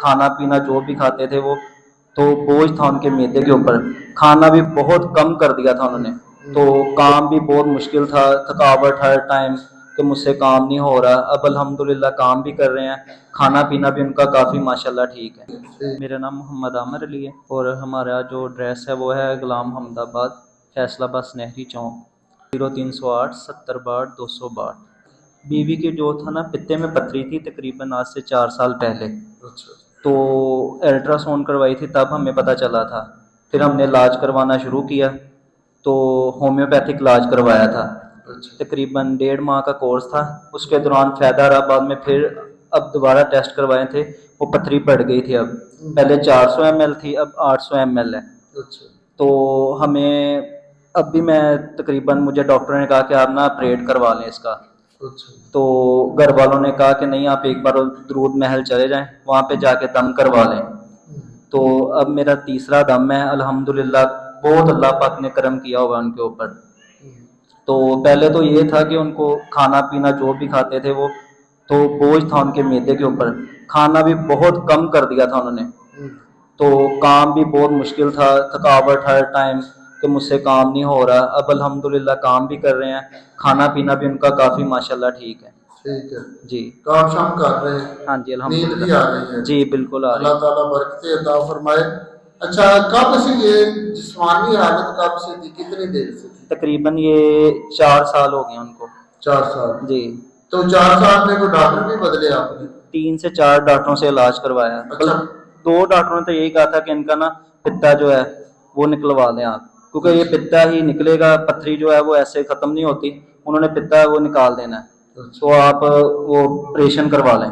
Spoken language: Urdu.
کھانا پینا جو بھی کھاتے تھے وہ تو بوجھ تھا ان کے معدے کے اوپر. کھانا بھی بہت کم کر دیا تھا انہوں نے, تو کام بھی بہت مشکل تھا, تھکاوٹ ہر ٹائم کہ مجھ سے کام نہیں ہو رہا. اب الحمدللہ کام بھی کر رہے ہیں, کھانا پینا بھی ان کا کافی ماشاءاللہ ٹھیک ہے. میرا نام محمد عامر علی ہے اور ہمارا جو ایڈریس ہے وہ ہے غلام حمد آباد, فیصلہ بس نہری چوک, 0308 70 62 262. بیوی کے جو تھا نا پتے میں پتھری تھی تقریباً آج سے 4 سال پہلے, تو الٹرا ساؤنڈ کروائی تھی تب ہمیں پتہ چلا تھا. پھر ہم نے علاج کروانا شروع کیا تو ہومیوپیتھک علاج کروایا تھا. تقریباً 1.5 ماہ کا کورس تھا. اس کے دوران فائدہ رہا. بعد میں پھر اب دوبارہ ٹیسٹ کروائے تھے, وہ پتھری بڑھ گئی تھی. اب پہلے 400 ml تھی, اب 800 ml ہے. تو ہمیں اب بھی میں تقریباً مجھے ڈاکٹر نے کہا کہ آپ نا آپریٹ کروا لیں اس کا. تو گھر والوں نے کہا کہ نہیں آپ ایک بار درود محل چلے جائیں, وہاں پہ جا کے دم کروا لیں. تو اب میرا تیسرا دم ہے الحمدللہ, بہت اللہ پاک نے کرم کیا ہوگا ان کے اوپر. تو پہلے تو یہ تھا کہ ان کو کھانا پینا جو بھی کھاتے تھے وہ تو بوجھ تھا ان کے معدے کے اوپر. کھانا بھی بہت کم کر دیا تھا انہوں نے, تو کام بھی بہت مشکل تھا, تھکاوٹ ہر ٹائم کہ مجھ سے کام نہیں ہو رہا. اب الحمدللہ کام بھی کر رہے ہیں, کھانا پینا بھی ان کا کافی ماشاءاللہ ٹھیک ہے. ٹھیک ہے جی, کام شام کر رہے ہیں, ہاں جی نیند بھی الحمدللہ. آ رہی ہے. جی بالکل آ رہی اللہ ہے. تعالیٰ برکتیں عطا فرمائے. اچھا کب سے یہ جسمانی حالت کب سے تھی, کتنی دیر سے تھی؟ تقریباً یہ 4 سال ہو گئے ان کو. 4 سال. جی. تو 4 سال میں کوئی ڈاکٹر بھی بدلے آپ نے؟ 3 سے 4 ڈاکٹروں سے علاج کروایا. اچھا. 2 ڈاکٹروں نے تو یہی کہا تھا کہ ان کا نا پتا جو ہے وہ نکلوا دیں آپ, کیونکہ یہ پتا ہی نکلے گا, پتھری جو ہے وہ ایسے ختم نہیں ہوتی. انہوں نے پتا وہ نکال دینا ہے, تو آپ وہ آپریشن کروا لیں.